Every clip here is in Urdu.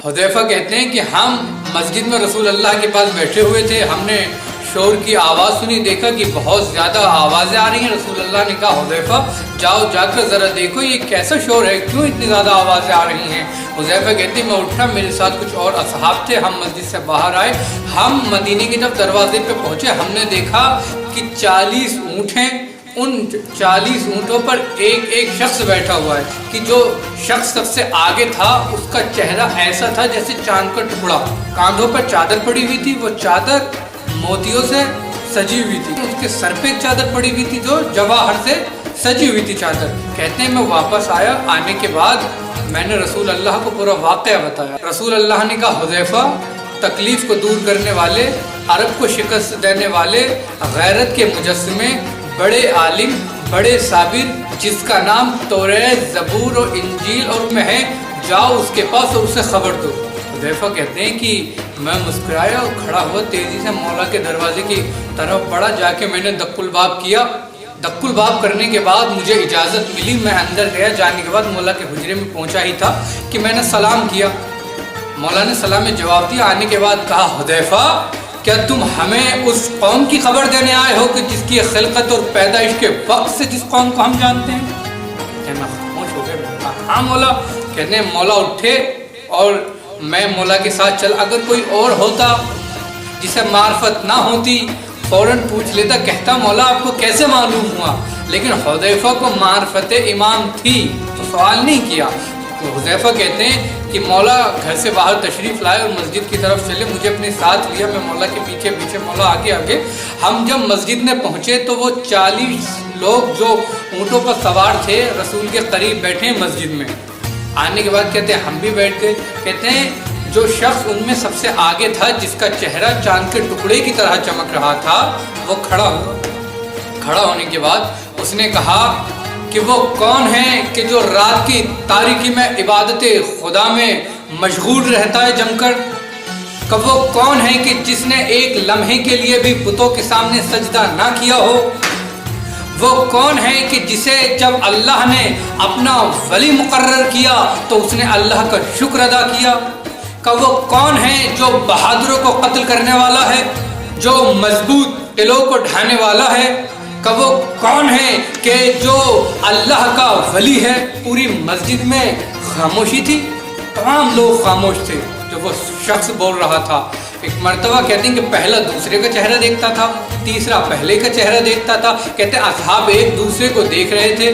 حذیفہ کہتے ہیں کہ ہم مسجد میں رسول اللہ کے پاس بیٹھے ہوئے تھے، ہم نے شور کی آواز سنی، دیکھا کہ بہت زیادہ آوازیں آ رہی ہیں۔ رسول اللہ نے کہا حذیفہ جاؤ جا کر ذرا دیکھو یہ کیسا شور ہے، کیوں اتنی زیادہ آوازیں آ رہی ہیں۔ حذیفہ کہتے ہیں میں اٹھا، میرے ساتھ کچھ اور اصحاب تھے، ہم مسجد سے باہر آئے، ہم مدینے کی جب دروازے پہ پہنچے ہم نے دیکھا کہ 40 اونٹ ہیں، ان 40 اونٹوں پر ایک ایک شخص بیٹھا ہوا ہے کہ جو شخص سب سے آگے تھا اس کا چہرہ ایسا تھا جیسے چاند کا ٹکڑا، کاندھوں پر چادر پڑی ہوئی تھی، وہ چادر موتیوں سے سجی ہوئی تھی، اس کے سر پہ ایک چادر پڑی ہوئی تھی جو جواہر سے سجی ہوئی تھی چادر۔ کہتے ہیں میں واپس آیا، آنے کے بعد میں نے رسول اللہ کو پورا واقعہ بتایا۔ رسول اللہ نے کہا حذیفہ تکلیف کو دور کرنے والے، عرب کو شکست دینے والے، غیرت کے مجسمے، بڑے عالم، بڑے صابر، جس کا نام توریت، زبور اور انجیل اور میں ہے، جاؤ اس کے پاس اور اسے خبر دو۔ حذیفہ کہتے ہیں کہ میں مسکرایا اور کھڑا ہوا، تیزی سے مولا کے دروازے کی طرف بڑھا، جا کے میں نے دق الباب کیا۔ دق الباب کرنے کے بعد مجھے اجازت ملی، میں اندر گیا، جانے کے بعد مولا کے حجرے میں پہنچا ہی تھا کہ میں نے سلام کیا، مولا نے سلام میں جواب دیا۔ آنے کے بعد کہا حذیفہ کیا تم ہمیں اس قوم کی خبر دینے آئے ہو کہ جس کی خلقت اور پیدائش کے وقت سے جس قوم کو ہم جانتے ہیں؟ کہتے ہیں میں خاموش ہو گیا، ہاں مولا۔ کہتے ہیں مولا اٹھے اور میں مولا کے ساتھ چل، اگر کوئی اور ہوتا جسے معرفت نہ ہوتی فوراً پوچھ لیتا، کہتا مولا آپ کو کیسے معلوم ہوا، لیکن حذیفہ کو معرفت امام تھی تو سوال نہیں کیا۔ تو حذیفہ کہتے ہیں کہ مولا گھر سے باہر تشریف لائے اور مسجد کی طرف چلے، مجھے اپنے ساتھ لیا، میں مولا کے پیچھے پیچھے، مولا آگے آگے۔ ہم جب مسجد میں پہنچے تو وہ 40 لوگ جو اونٹوں پر سوار تھے رسول کے قریب بیٹھے ہیں مسجد میں۔ آنے کے بعد کہتے ہیں ہم بھی بیٹھ گئے۔ کہتے ہیں جو شخص ان میں سب سے آگے تھا جس کا چہرہ چاند کے ٹکڑے کی طرح چمک رہا تھا وہ کھڑا ہوا۔ کھڑا ہونے کے بعد اس نے کہا کہ وہ کون ہے کہ جو رات کی تاریکی میں عبادت خدا میں مشغول رہتا ہے جم کر؟ کہ وہ کون ہے کہ جس نے ایک لمحے کے لیے بھی بتوں کے سامنے سجدہ نہ کیا ہو؟ وہ کون ہے کہ جسے جب اللہ نے اپنا ولی مقرر کیا تو اس نے اللہ کا شکر ادا کیا؟ کہ وہ کون ہے جو بہادروں کو قتل کرنے والا ہے، جو مضبوط قلعوں کو ڈھانے والا ہے؟ کہ وہ کون ہے کہ جو اللہ کا ولی ہے؟ پوری مسجد میں خاموشی تھی، تمام لوگ خاموش تھے جو وہ شخص بول رہا تھا۔ ایک مرتبہ کہتے ہیں کہ پہلا دوسرے کا چہرہ دیکھتا تھا، تیسرا پہلے کا چہرہ دیکھتا تھا، کہتے ہیں اصحاب ایک دوسرے کو دیکھ رہے تھے۔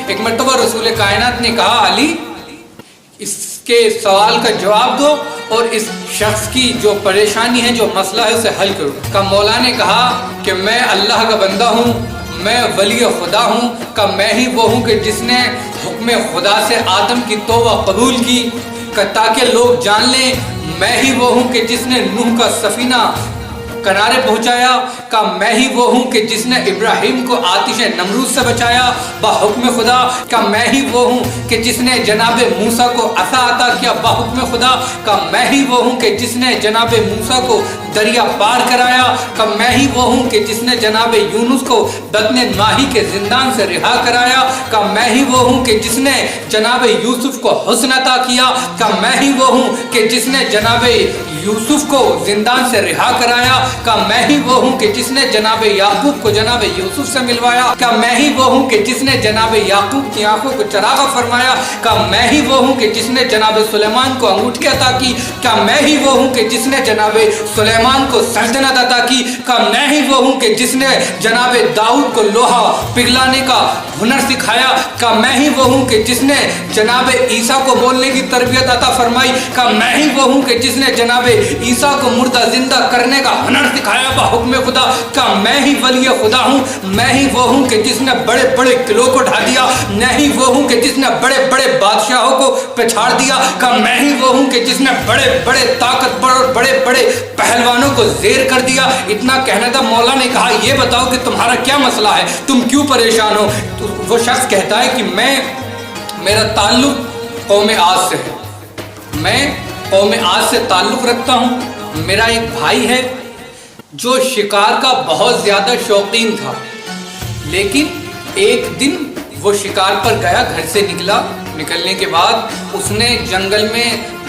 ایک مرتبہ رسول کائنات نے کہا علی اس کے سوال کا جواب دو اور اس شخص کی جو پریشانی ہے، جو مسئلہ ہے اسے حل کرو۔ کہ مولا نے کہا کہ میں اللہ کا بندہ ہوں، میں ولی خدا ہوں، کہ میں ہی وہ ہوں کہ جس نے حکم خدا سے آدم کی توبہ قبول کی، کہ تاکہ لوگ جان لیں میں ہی وہ ہوں کہ جس نے نوح کا سفینہ کنارے پہنچایا، کہ میں ہی وہ ہوں کہ جس نے ابراہیم کو آتش نمرود سے بچایا بحکم خدا، کہ میں ہی وہ ہوں کہ جس نے جناب موسیٰ کو عصا عطا کیا بحکم خدا، کہ میں ہی وہ ہوں کہ جس نے جناب موسیٰ کو دریا پار کرایا، کہ میں ہی وہ ہوں کہ جس نے جناب یونس کو بطن ماہی کے زندان سے رہا کرایا، کہ میں ہی وہ ہوں کہ جس نے جناب یوسف کو حسن عطا کیا، کہ میں ہی وہ ہوں کہ جس نے جناب یوسف کو زندان سے رہا کرایا، کہ میں ہی وہ ہوں کہ جس نے جناب یعقوب کو جناب یوسف سے ملوایا، کہ میں ہی وہ ہوں کہ جس نے جناب یعقوب کی آنکھوں کو چراغا فرمایا، کہ میں ہی وہ ہوں کہ جس نے جناب سلیمان کو انگوٹھی عطا کی، کہ میں ہی وہ ہوں کہ جس نے جناب سلیمان کو سلطنت عطا کی، کہ میں ہی وہ ہوں کہ جس نے جناب داؤد کو لوہا پگھلانے کا ہنر سکھایا، کہ میں ہی وہ ہوں کہ جس نے جناب عیسیٰ کو بولنے کی تربیت عطا فرمائی، کہ میں ہی وہ ہوں کہ جس نے جناب عیسیٰ کو مردہ زندہ کرنے کا ہنر سکھایا بحکم خدا، کہ میں ہی ولی خدا ہوں، میں ہی وہ ہوں کہ جس نے بڑے بڑے قلعوں کو ڈھا دیا، میں ہی وہ ہوں کہ جس نے بڑے بڑے بادشاہوں کو پچھاڑ دیا، کہ میں ہی وہ ہوں کہ جس نے بڑے بڑے طاقتور اور بڑے بڑے پہلوانوں کو زیر کر دیا۔ اتنا کہنا تھا، مولا نے کہا یہ بتاؤ کہ تمہارا کیا مسئلہ ہے، تم کیوں پریشان ہو؟ تو وہ شخص کہتا ہے کہ میرا تعلق قوم عاد سے ہے، میں قوم عاد سے تعلق رکھتا ہوں، میرا ایک بھائی ہے جو شکار کا بہت زیادہ شوقین تھا، لیکن ایک دن وہ شکار پر گیا، گھر سے نکلنے کے بعد اس نے جنگل میں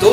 2